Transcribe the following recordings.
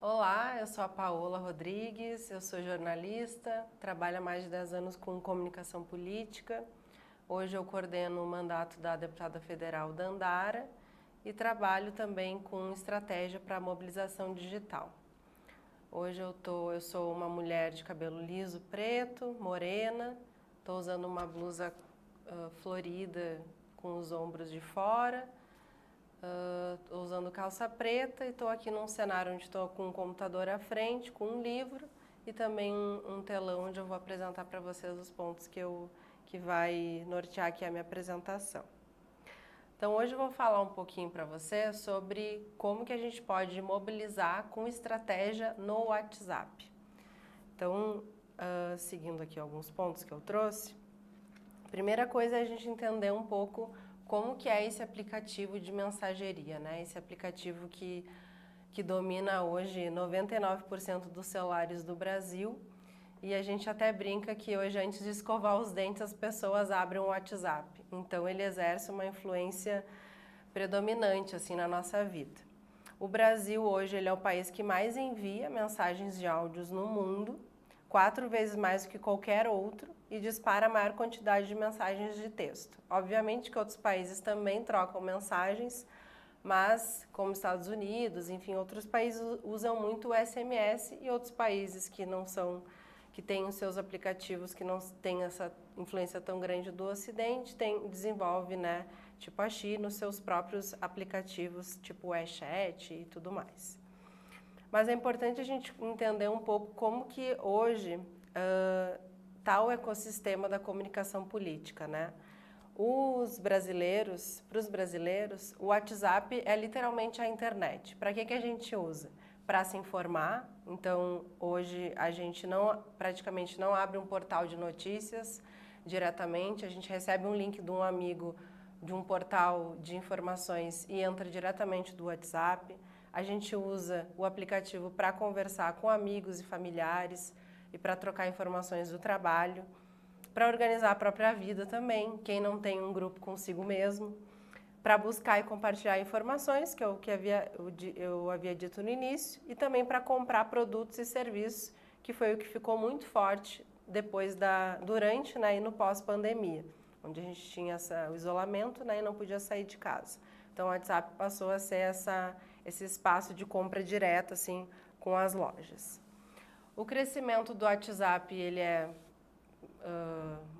Olá, eu sou a Paola Rodrigues, eu sou jornalista, trabalho há mais de 10 anos com comunicação política. Hoje eu coordeno o mandato da deputada federal Dandara e trabalho também com estratégia para mobilização digital. Hoje eu sou uma mulher de cabelo liso, preto, morena, estou usando uma blusa florida com os ombros de fora. Estou usando calça preta e estou aqui num cenário onde estou com um computador à frente, com um livro e também um telão onde eu vou apresentar para vocês os pontos que vai nortear aqui a minha apresentação. Então hoje eu vou falar um pouquinho para vocês sobre como que a gente pode mobilizar com estratégia no WhatsApp. Então, seguindo aqui alguns pontos que eu trouxe, a primeira coisa é a gente entender um pouco como que é esse aplicativo de mensageria, né? Esse aplicativo que domina hoje 99% dos celulares do Brasil, e a gente até brinca que hoje, antes de escovar os dentes, as pessoas abrem o WhatsApp. Então ele exerce uma influência predominante assim na nossa vida. O Brasil hoje ele é o país que mais envia mensagens de áudios no mundo, 4 vezes mais do que qualquer outro, e dispara a maior quantidade de mensagens de texto. Obviamente que outros países também trocam mensagens, mas como Estados Unidos, enfim, outros países usam muito o SMS, e outros países que não são, que têm os seus aplicativos que não têm essa influência tão grande do Ocidente, desenvolve, né, tipo a China, os seus próprios aplicativos, tipo o WeChat e tudo mais. Mas é importante a gente entender um pouco como que hoje está o ecossistema da comunicação política, né? Para os brasileiros, o WhatsApp é literalmente a internet. Para que a gente usa? Para se informar. Então, hoje a gente praticamente não abre um portal de notícias diretamente, a gente recebe um link de um amigo de um portal de informações e entra diretamente do WhatsApp. A gente usa o aplicativo para conversar com amigos e familiares e para trocar informações do trabalho, para organizar a própria vida também, quem não tem um grupo consigo mesmo, para buscar e compartilhar informações, que eu havia dito no início, e também para comprar produtos e serviços, que foi o que ficou muito forte durante, né, e no pós-pandemia, onde a gente tinha o isolamento, né, e não podia sair de casa. Então o WhatsApp passou a ser esse espaço de compra direta assim, com as lojas. O crescimento do WhatsApp ele é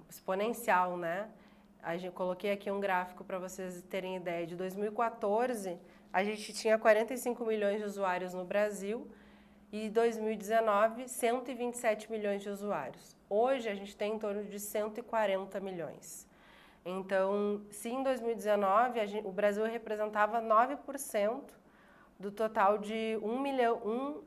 exponencial, né? Coloquei aqui um gráfico para vocês terem ideia. De 2014, a gente tinha 45 milhões de usuários no Brasil e em 2019, 127 milhões de usuários. Hoje, a gente tem em torno de 140 milhões. Então, se em 2019 o Brasil representava 9% do total de 1,5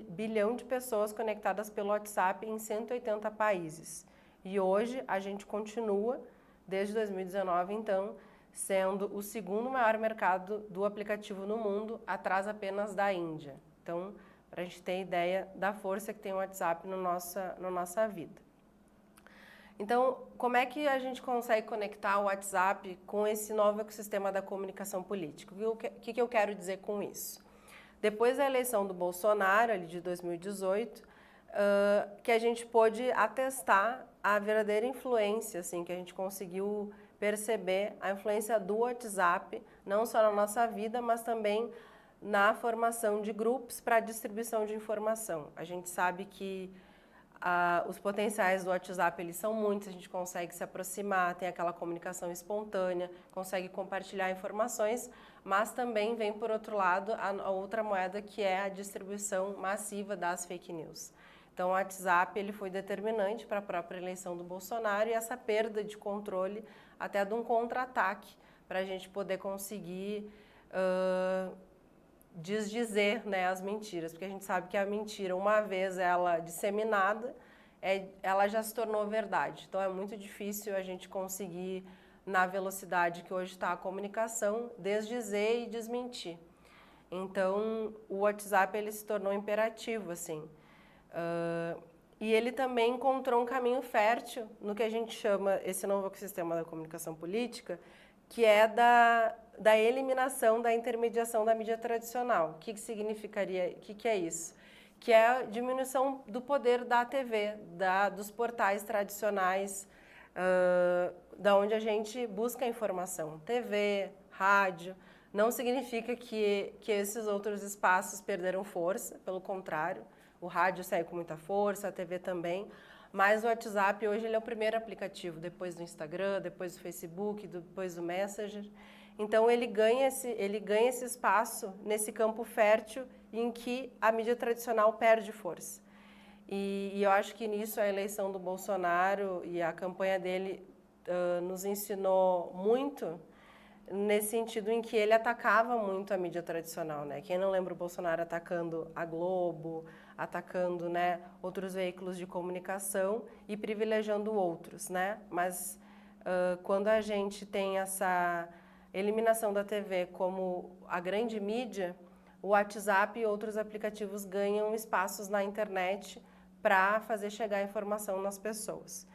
bilhão de pessoas conectadas pelo WhatsApp em 180 países. E hoje a gente continua, desde 2019 então, sendo o segundo maior mercado do aplicativo no mundo, atrás apenas da Índia. Então, para a gente ter ideia da força que tem o WhatsApp na nossa vida. Então, como é que a gente consegue conectar o WhatsApp com esse novo ecossistema da comunicação política? O que eu quero dizer com isso? Depois da eleição do Bolsonaro, ali de 2018, que a gente pôde atestar a verdadeira influência, assim, que a gente conseguiu perceber a influência do WhatsApp, não só na nossa vida, mas também na formação de grupos para a distribuição de informação. A gente sabe que os potenciais do WhatsApp eles são muitos, a gente consegue se aproximar, tem aquela comunicação espontânea, consegue compartilhar informações, mas também vem por outro lado a outra moeda que é a distribuição massiva das fake news. Então o WhatsApp ele foi determinante para a própria eleição do Bolsonaro e essa perda de controle até de um contra-ataque para a gente poder conseguir desdizer, né, as mentiras, porque a gente sabe que a mentira, uma vez ela disseminada, ela já se tornou verdade. Então é muito difícil a gente conseguir, na velocidade que hoje está a comunicação, desdizer e desmentir. Então o WhatsApp ele se tornou imperativo, assim. E ele também encontrou um caminho fértil no que a gente chama esse novo ecossistema da comunicação política, que é da eliminação da intermediação da mídia tradicional. O que significaria, o que é isso? Que é a diminuição do poder da TV, dos portais tradicionais, da onde a gente busca informação. TV, rádio, não significa que esses outros espaços perderam força, pelo contrário, o rádio segue com muita força, a TV também, mas o WhatsApp hoje ele é o primeiro aplicativo, depois do Instagram, depois do Facebook, depois do Messenger. Então ele ganha esse espaço nesse campo fértil em que a mídia tradicional perde força. E eu acho que nisso a eleição do Bolsonaro e a campanha dele nos ensinou muito, nesse sentido em que ele atacava muito a mídia tradicional, né? Quem não lembra o Bolsonaro atacando a Globo, atacando, né, outros veículos de comunicação e privilegiando outros, né? Mas quando a gente tem essa eliminação da TV como a grande mídia, o WhatsApp e outros aplicativos ganham espaços na internet para fazer chegar a informação nas pessoas.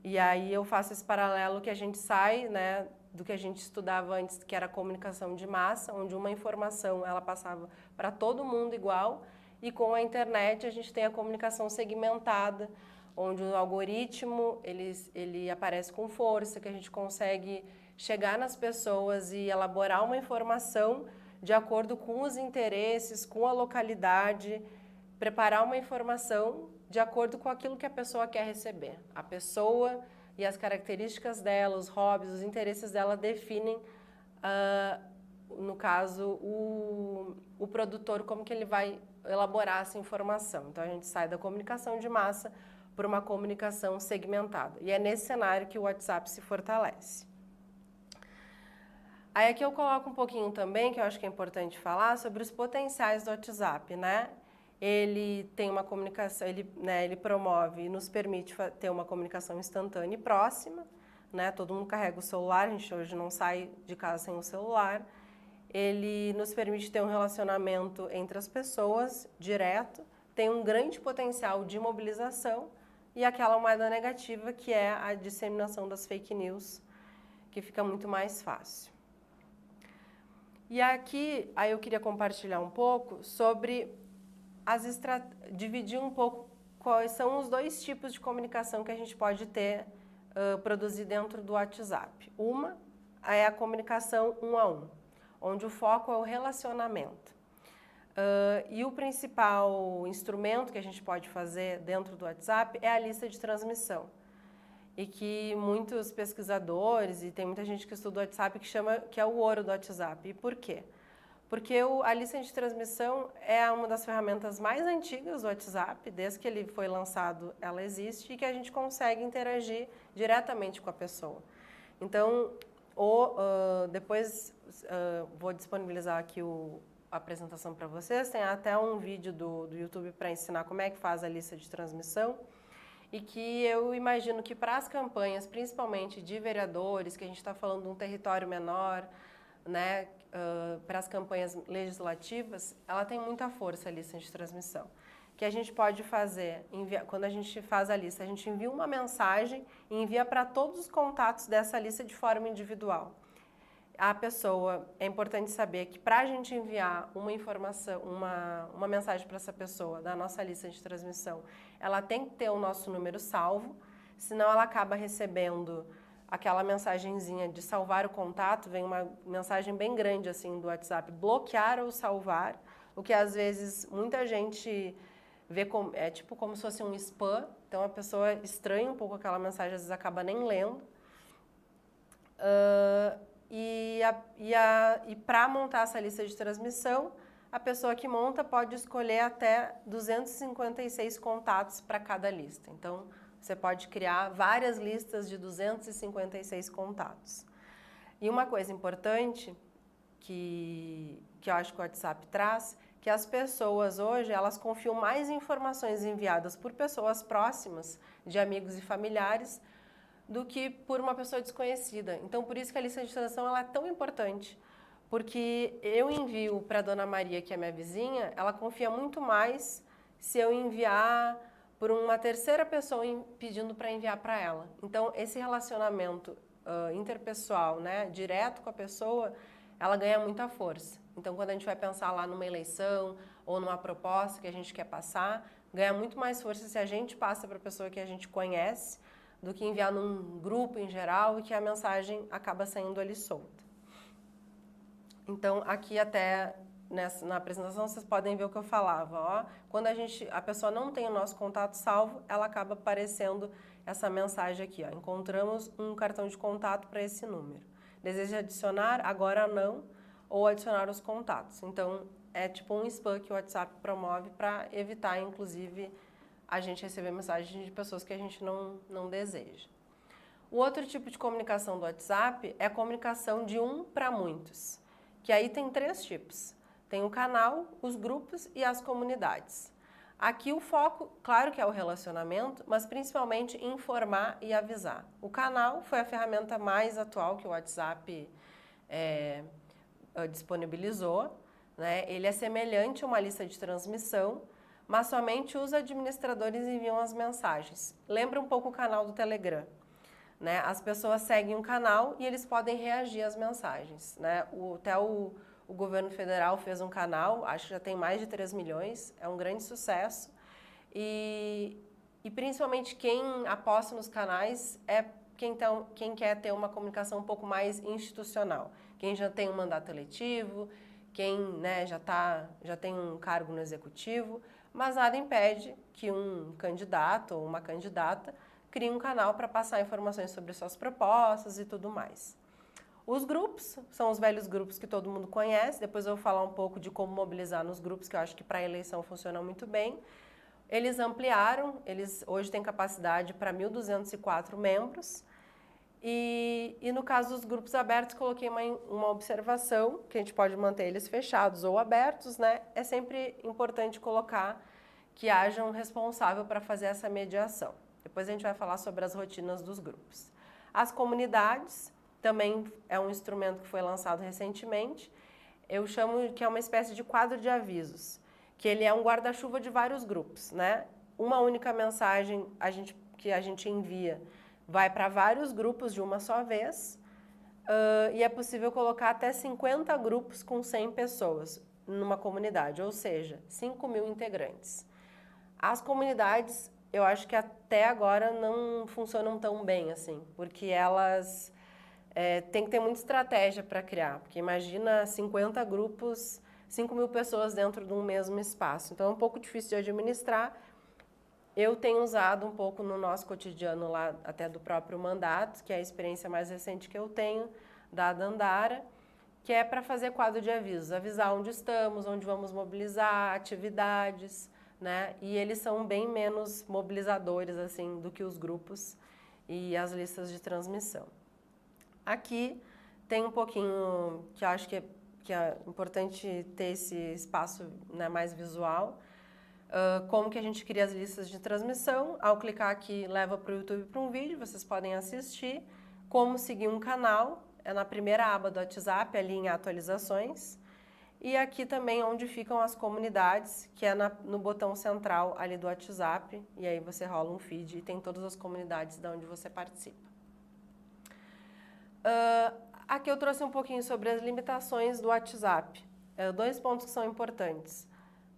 E aí eu faço esse paralelo que a gente sai, né, do que a gente estudava antes, que era a comunicação de massa, onde uma informação ela passava para todo mundo igual, e com a internet a gente tem a comunicação segmentada, onde o algoritmo ele aparece com força, que a gente consegue chegar nas pessoas e elaborar uma informação de acordo com os interesses, com a localidade, preparar uma informação de acordo com aquilo que a pessoa quer receber. A pessoa e as características dela, os hobbies, os interesses dela definem, no caso, o produtor, como que ele vai elaborar essa informação. Então a gente sai da comunicação de massa para uma comunicação segmentada. E é nesse cenário que o WhatsApp se fortalece. Aí aqui eu coloco um pouquinho também, que eu acho que é importante falar, sobre os potenciais do WhatsApp, né? Ele tem uma comunicação, ele promove e nos permite ter uma comunicação instantânea e próxima, né? Todo mundo carrega o celular, a gente hoje não sai de casa sem o celular. Ele nos permite ter um relacionamento entre as pessoas direto, tem um grande potencial de mobilização e aquela moeda negativa que é a disseminação das fake news, que fica muito mais fácil. E aqui, aí eu queria compartilhar um pouco sobre dividir um pouco quais são os dois tipos de comunicação que a gente pode ter, produzir dentro do WhatsApp. Uma é a comunicação 1 a 1, onde o foco é o relacionamento. E o principal instrumento que a gente pode fazer dentro do WhatsApp é a lista de transmissão. E que muitos pesquisadores, e tem muita gente que estuda o WhatsApp que chama que é o ouro do WhatsApp. E por quê? Porque a lista de transmissão é uma das ferramentas mais antigas do WhatsApp, desde que ele foi lançado ela existe, e que a gente consegue interagir diretamente com a pessoa. Então, depois vou disponibilizar aqui a apresentação para vocês, tem até um vídeo do YouTube para ensinar como é que faz a lista de transmissão, e que eu imagino que para as campanhas, principalmente de vereadores, que a gente está falando de um território menor, né, para as campanhas legislativas, ela tem muita força a lista de transmissão. Que a gente pode fazer, quando a gente faz a lista, a gente envia uma mensagem e envia para todos os contatos dessa lista de forma individual. A pessoa, é importante saber que para a gente enviar uma informação, uma mensagem para essa pessoa da nossa lista de transmissão, ela tem que ter o nosso número salvo, senão ela acaba recebendo aquela mensagenzinha de salvar o contato, vem uma mensagem bem grande assim do WhatsApp, bloquear ou salvar, o que às vezes muita gente vê como, é tipo como se fosse um spam, então a pessoa estranha um pouco aquela mensagem, às vezes acaba nem lendo. E para montar essa lista de transmissão, a pessoa que monta pode escolher até 256 contatos para cada lista. Então, você pode criar várias listas de 256 contatos. E uma coisa importante que eu acho que o WhatsApp traz, que as pessoas hoje, elas confiam mais em informações enviadas por pessoas próximas, de amigos e familiares, do que por uma pessoa desconhecida. Então, por isso que a lista de transmissão ela é tão importante, porque eu envio para a Dona Maria, que é minha vizinha, ela confia muito mais se eu enviar por uma terceira pessoa pedindo para enviar para ela. Então, esse relacionamento interpessoal, né, direto com a pessoa, ela ganha muita força. Então, quando a gente vai pensar lá numa eleição ou numa proposta que a gente quer passar, ganha muito mais força se a gente passa para a pessoa que a gente conhece do que enviar num grupo em geral e que a mensagem acaba saindo ali solta. Então, aqui até na apresentação vocês podem ver o que eu falava. Ó, quando a pessoa não tem o nosso contato salvo, ela acaba aparecendo essa mensagem aqui. Ó, encontramos um cartão de contato para esse número. Deseja adicionar? Agora não. Ou adicionar os contatos. Então, é tipo um spam que o WhatsApp promove para evitar, inclusive, a gente receber mensagens de pessoas que a gente não deseja. O outro tipo de comunicação do WhatsApp é a comunicação de um para muitos, que aí tem 3 tipos. Tem o canal, os grupos e as comunidades. Aqui o foco, claro que é o relacionamento, mas principalmente informar e avisar. O canal foi a ferramenta mais atual que o WhatsApp disponibilizou, né? Ele é semelhante a uma lista de transmissão, mas somente os administradores enviam as mensagens. Lembra um pouco o canal do Telegram, né? As pessoas seguem um canal e eles podem reagir às mensagens, né? Até o governo federal fez um canal, acho que já tem mais de 3 milhões, é um grande sucesso. E principalmente quem aposta nos canais é quem quer ter uma comunicação um pouco mais institucional. Quem já tem um mandato eletivo, quem, né, já tem um cargo no executivo, mas nada impede que um candidato ou uma candidata crie um canal para passar informações sobre suas propostas e tudo mais. Os grupos são os velhos grupos que todo mundo conhece, depois eu vou falar um pouco de como mobilizar nos grupos, que eu acho que para a eleição funcionam muito bem. Eles ampliaram, eles hoje têm capacidade para 1.204 membros. E no caso dos grupos abertos, coloquei uma observação, que a gente pode manter eles fechados ou abertos, né? É sempre importante colocar que haja um responsável para fazer essa mediação. Depois a gente vai falar sobre as rotinas dos grupos. As comunidades também é um instrumento que foi lançado recentemente. Eu chamo que é uma espécie de quadro de avisos, que ele é um guarda-chuva de vários grupos, né? Uma única mensagem que a gente envia vai para vários grupos de uma só vez, e é possível colocar até 50 grupos com 100 pessoas numa comunidade, ou seja, 5.000 integrantes. As comunidades, eu acho que até agora não funcionam tão bem assim, porque elas têm que ter muita estratégia para criar, porque imagina 50 grupos, 5.000 pessoas dentro de um mesmo espaço, então é um pouco difícil de administrar. Eu tenho usado um pouco no nosso cotidiano lá, até do próprio mandato, que é a experiência mais recente que eu tenho, da Dandara, que é para fazer quadro de avisos, avisar onde estamos, onde vamos mobilizar, atividades, né? E eles são bem menos mobilizadores, assim, do que os grupos e as listas de transmissão. Aqui tem um pouquinho, que eu acho que é importante ter esse espaço, né, mais visual. Como que a gente cria as listas de transmissão. Ao clicar aqui, leva para o YouTube para um vídeo, vocês podem assistir. Como seguir um canal, é na primeira aba do WhatsApp, ali em atualizações. E aqui também onde ficam as comunidades, que é no botão central ali do WhatsApp. E aí você rola um feed e tem todas as comunidades de onde você participa. Aqui eu trouxe um pouquinho sobre as limitações do WhatsApp. 2 pontos que são importantes.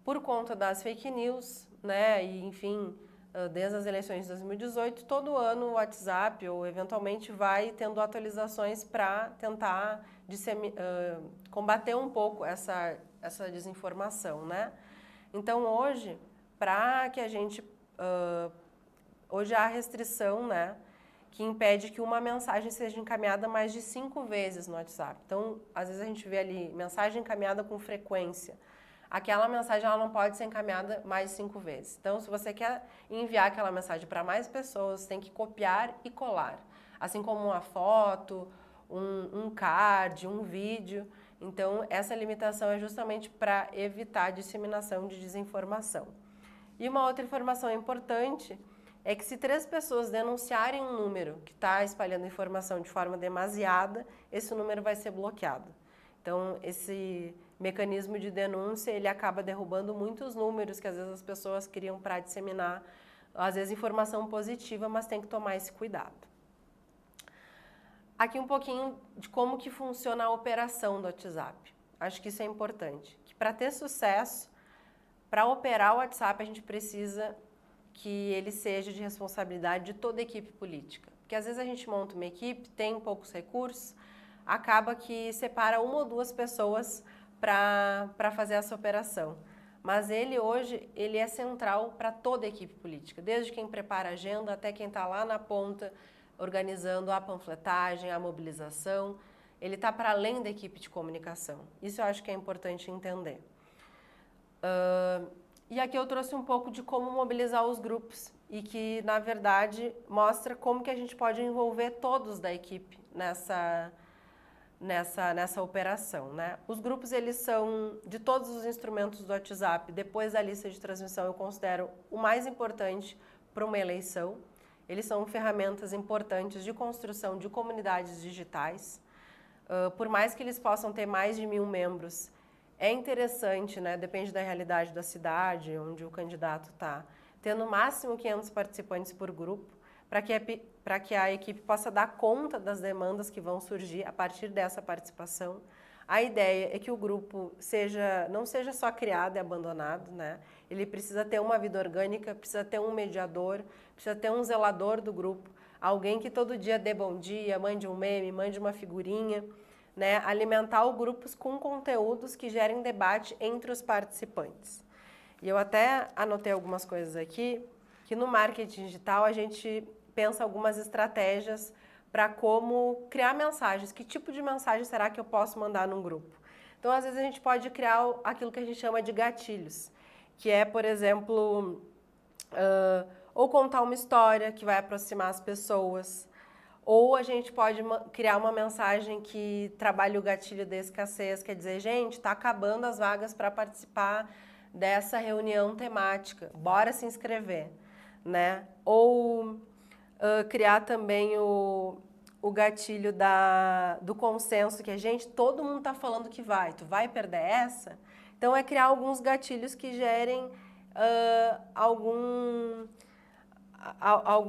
Por conta das fake news, né, e enfim, desde as eleições de 2018, todo ano o WhatsApp ou eventualmente vai tendo atualizações para tentar combater um pouco essa desinformação, né? Então hoje, para que a gente hoje há restrição, né, que impede que uma mensagem seja encaminhada mais de 5 vezes no WhatsApp. Então, às vezes a gente vê ali mensagem encaminhada com frequência. Aquela mensagem ela não pode ser encaminhada mais de 5 vezes. Então, se você quer enviar aquela mensagem para mais pessoas, tem que copiar e colar. Assim como uma foto, um card, um vídeo. Então, essa limitação é justamente para evitar a disseminação de desinformação. E uma outra informação importante é que se 3 pessoas denunciarem um número que está espalhando informação de forma demasiada, esse número vai ser bloqueado. Então, esse mecanismo de denúncia, ele acaba derrubando muitos números que às vezes as pessoas criam para disseminar, às vezes informação positiva, mas tem que tomar esse cuidado. Aqui um pouquinho de como que funciona a operação do WhatsApp. Acho que isso é importante. Que para ter sucesso, para operar o WhatsApp, a gente precisa que ele seja de responsabilidade de toda a equipe política. Porque às vezes a gente monta uma equipe, tem poucos recursos, acaba que separa uma ou duas pessoas para fazer essa operação. Mas ele hoje, ele é central para toda a equipe política, desde quem prepara a agenda até quem está lá na ponta organizando a panfletagem, a mobilização. Ele está para além da equipe de comunicação. Isso eu acho que é importante entender. E aqui eu trouxe um pouco de como mobilizar os grupos e que, na verdade, mostra como que a gente pode envolver todos da equipe nessa operação, né? Os grupos, eles são, de todos os instrumentos do WhatsApp, depois da lista de transmissão, eu considero o mais importante para uma eleição. Eles são ferramentas importantes de construção de comunidades digitais. Por mais que eles possam ter mais de 1.000 membros, é interessante, né? Depende da realidade da cidade, onde o candidato está, ter no máximo 500 participantes por grupo, para que a equipe possa dar conta das demandas que vão surgir a partir dessa participação. A ideia é que o grupo não seja só criado e abandonado, né? Ele precisa ter uma vida orgânica, precisa ter um mediador, precisa ter um zelador do grupo, alguém que todo dia dê bom dia, mande um meme, mande uma figurinha, né? Alimentar o grupo com conteúdos que gerem debate entre os participantes. E eu até anotei algumas coisas aqui, que no marketing digital a gente pensa algumas estratégias para como criar mensagens. Que tipo de mensagem será que eu posso mandar num grupo? Então, às vezes, a gente pode criar aquilo que a gente chama de gatilhos, que é, por exemplo, ou contar uma história que vai aproximar as pessoas, ou a gente pode criar uma mensagem que trabalhe o gatilho da escassez, quer dizer, gente, está acabando as vagas para participar dessa reunião temática, bora se inscrever, né? Ou criar também o gatilho do consenso, que a gente, todo mundo está falando que vai, tu vai perder essa? Então, é criar alguns gatilhos que gerem algum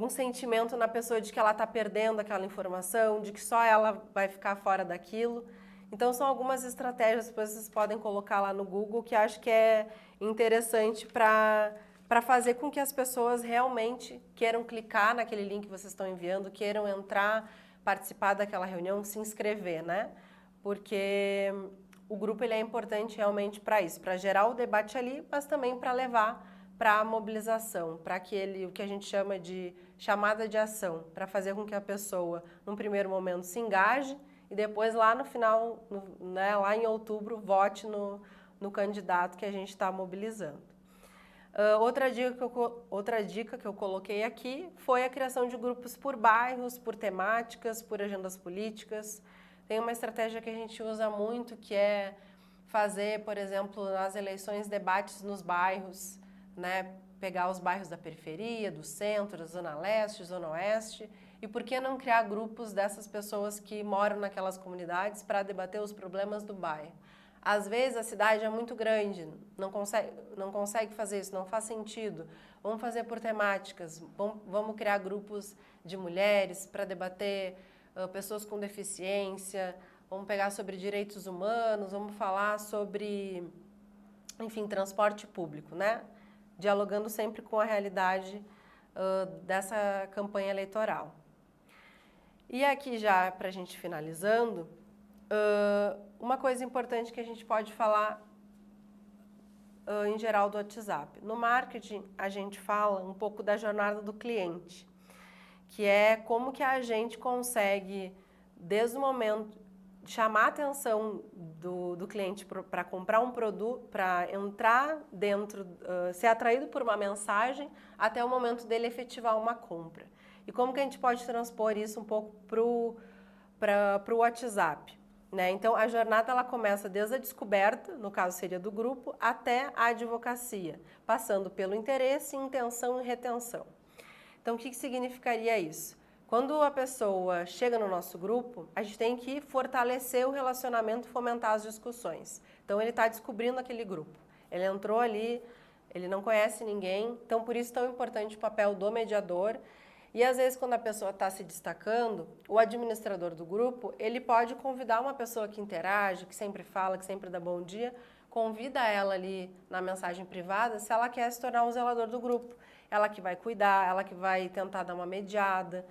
sentimento na pessoa de que ela está perdendo aquela informação, de que só ela vai ficar fora daquilo. Então, são algumas estratégias que vocês podem colocar lá no Google que acho que é interessante para fazer com que as pessoas realmente queiram clicar naquele link que vocês estão enviando, queiram entrar, participar daquela reunião, se inscrever, né? Porque o grupo ele é importante realmente para isso, para gerar o debate ali, mas também para levar para a mobilização, para o que a gente chama de chamada de ação, para fazer com que a pessoa, num primeiro momento, se engaje e depois, lá no final, né, lá em outubro, vote no candidato que a gente está mobilizando. Outra dica que eu coloquei aqui foi a criação de grupos por bairros, por temáticas, por agendas políticas. Tem uma estratégia que a gente usa muito, que é fazer, por exemplo, nas eleições, debates nos bairros, né? Pegar os bairros da periferia, do centro, da zona leste, zona oeste, e por que não criar grupos dessas pessoas que moram naquelas comunidades para debater os problemas do bairro? Às vezes a cidade é muito grande, não consegue fazer isso, não faz sentido. Vamos fazer por temáticas, vamos criar grupos de mulheres para debater pessoas com deficiência, vamos pegar sobre direitos humanos, vamos falar sobre, enfim, transporte público, né? Dialogando sempre com a realidade dessa campanha eleitoral. E aqui já, para a gente finalizando, uma coisa importante que a gente pode falar em geral do WhatsApp. No marketing, a gente fala um pouco da jornada do cliente, que é como que a gente consegue, desde o momento, chamar a atenção do cliente para comprar um produto, para entrar dentro, ser atraído por uma mensagem, até o momento dele efetivar uma compra. E como que a gente pode transpor isso um pouco para o WhatsApp? Né? Então, a jornada ela começa desde a descoberta, no caso seria do grupo, até a advocacia, passando pelo interesse, intenção e retenção. Então, o que significaria isso? Quando a pessoa chega no nosso grupo, a gente tem que fortalecer o relacionamento e fomentar as discussões. Então, ele está descobrindo aquele grupo. Ele entrou ali, ele não conhece ninguém, então, por isso, tão importante o papel do mediador E às vezes quando a pessoa está se destacando, o administrador do grupo, ele pode convidar uma pessoa que interage, que sempre fala, que sempre dá bom dia, convida ela ali na mensagem privada se ela quer se tornar um zelador do grupo. Ela que vai cuidar, ela que vai tentar dar uma mediada,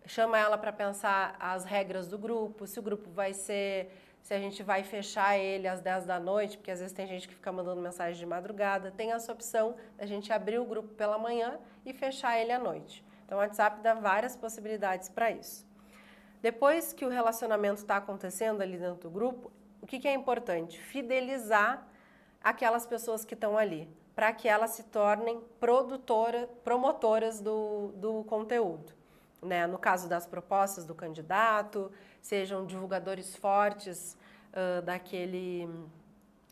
chama ela para pensar as regras do grupo, se o grupo vai ser, se a gente vai fechar ele às 10 da noite, porque às vezes tem gente que fica mandando mensagem de madrugada, tem essa opção da gente abrir o grupo pela manhã e fechar ele à noite. Então o WhatsApp dá várias possibilidades para isso. Depois que o relacionamento está acontecendo ali dentro do grupo, o que é importante? Fidelizar aquelas pessoas que estão ali, para que elas se tornem promotoras do conteúdo. Né? No caso das propostas do candidato, sejam divulgadores fortes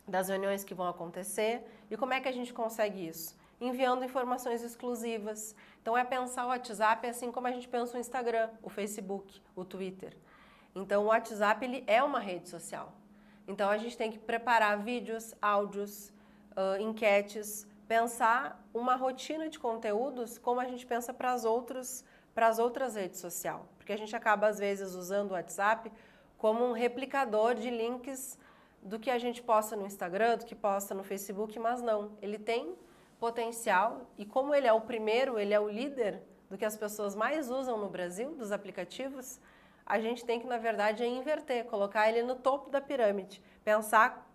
das reuniões que vão acontecer. E como é que a gente consegue isso? Enviando informações exclusivas. Então é pensar o WhatsApp assim como a gente pensa o Instagram, o Facebook, o Twitter. Então o WhatsApp ele é uma rede social. Então a gente tem que preparar vídeos, áudios, enquetes, pensar uma rotina de conteúdos como a gente pensa para as outras redes sociais. Porque a gente acaba às vezes usando o WhatsApp como um replicador de links do que a gente posta no Instagram, do que posta no Facebook, mas não. Ele tem potencial e como ele é o primeiro, ele é o líder do que as pessoas mais usam no Brasil, dos aplicativos, a gente tem que, na verdade, inverter, colocar ele no topo da pirâmide, pensar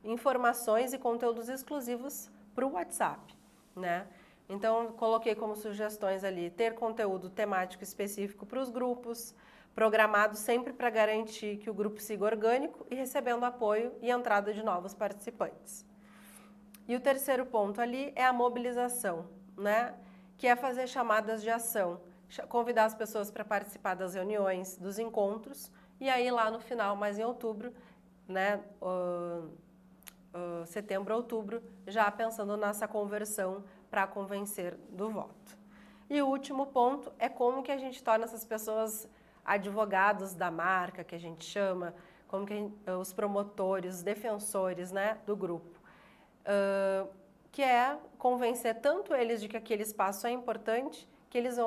informações e conteúdos exclusivos para o WhatsApp, né? Então, coloquei como sugestões ali ter conteúdo temático específico para os grupos, programado sempre para garantir que o grupo siga orgânico e recebendo apoio e entrada de novos participantes. E o terceiro ponto ali é a mobilização, né? Que é fazer chamadas de ação, convidar as pessoas para participar das reuniões, dos encontros, e aí lá no final, mais em outubro, né? Setembro, outubro, já pensando nessa conversão para convencer do voto. E o último ponto é como que a gente torna essas pessoas advogados da marca, que a gente chama, como que os promotores, os defensores, né, do grupo. Que é convencer tanto eles de que aquele espaço é importante, que eles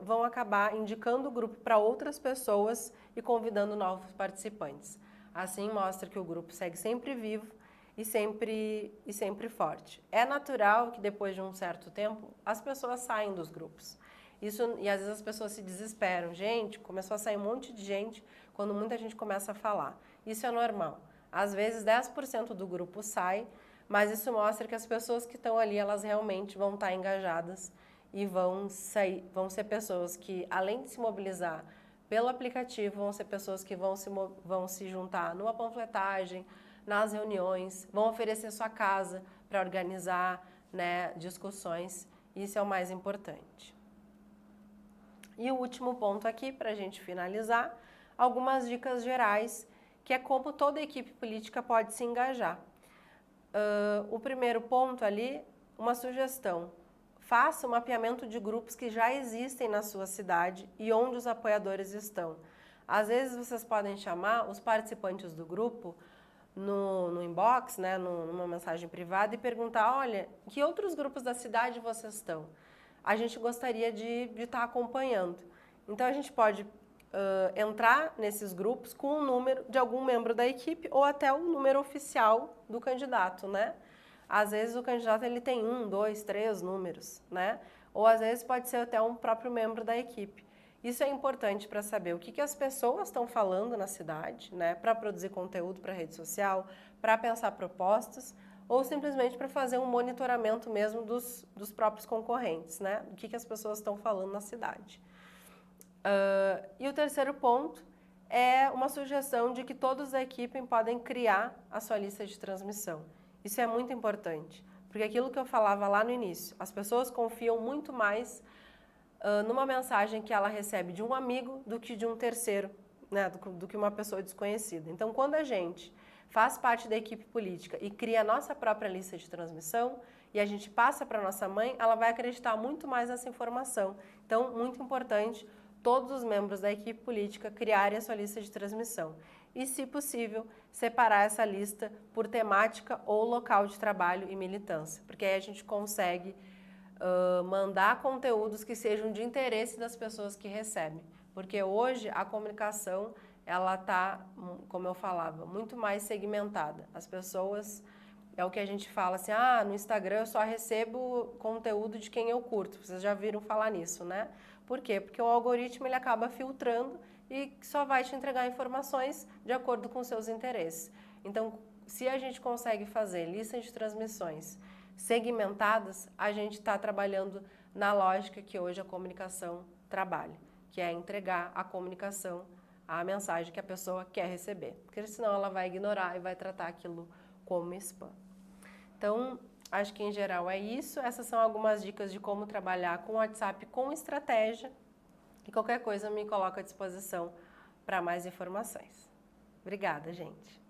vão acabar indicando o grupo para outras pessoas e convidando novos participantes. Assim mostra que o grupo segue sempre vivo e sempre forte. É natural que depois de um certo tempo as pessoas saem dos grupos. E às vezes as pessoas se desesperam. Gente, começou a sair um monte de gente quando muita gente começa a falar. Isso é normal. Às vezes 10% do grupo sai, mas isso mostra que as pessoas que estão ali, elas realmente vão estar engajadas e vão ser pessoas que, além de se mobilizar pelo aplicativo, vão ser pessoas que vão se juntar numa panfletagem, nas reuniões, vão oferecer sua casa para organizar, né, discussões. Isso é o mais importante. E o último ponto aqui, para a gente finalizar, algumas dicas gerais, que é como toda equipe política pode se engajar. O primeiro ponto ali, uma sugestão. Faça um mapeamento de grupos que já existem na sua cidade e onde os apoiadores estão. Às vezes vocês podem chamar os participantes do grupo no inbox, né, numa mensagem privada e perguntar, olha, que outros grupos da cidade vocês estão? A gente gostaria de estar acompanhando. Então a gente pode entrar nesses grupos com o número de algum membro da equipe ou até o número oficial do candidato, né? Às vezes o candidato ele tem 1, 2, 3 números, né? Ou às vezes pode ser até um próprio membro da equipe. Isso é importante para saber o que as pessoas estão falando na cidade, né? Para produzir conteúdo para a rede social, para pensar propostas ou simplesmente para fazer um monitoramento mesmo dos próprios concorrentes, né? O que as pessoas estão falando na cidade. E o terceiro ponto é uma sugestão de que todos da equipe podem criar a sua lista de transmissão. Isso é muito importante, porque aquilo que eu falava lá no início, as pessoas confiam muito mais numa mensagem que ela recebe de um amigo do que de um terceiro, né, do que uma pessoa desconhecida. Então, quando a gente faz parte da equipe política e cria a nossa própria lista de transmissão e a gente passa para nossa mãe, ela vai acreditar muito mais nessa informação. Então, muito importante todos os membros da equipe política criarem a sua lista de transmissão. E, se possível, separar essa lista por temática ou local de trabalho e militância, porque aí a gente consegue mandar conteúdos que sejam de interesse das pessoas que recebem. Porque hoje a comunicação, ela está, como eu falava, muito mais segmentada. As pessoas, é o que a gente fala assim, no Instagram eu só recebo conteúdo de quem eu curto. Vocês já viram falar nisso, né? Por quê? Porque o algoritmo ele acaba filtrando e só vai te entregar informações de acordo com seus interesses. Então, se a gente consegue fazer listas de transmissões segmentadas, a gente está trabalhando na lógica que hoje a comunicação trabalha, que é entregar a comunicação, a mensagem que a pessoa quer receber, porque senão ela vai ignorar e vai tratar aquilo como spam. Então, acho que em geral é isso. Essas são algumas dicas de como trabalhar com o WhatsApp com estratégia e qualquer coisa me coloco à disposição para mais informações. Obrigada, gente!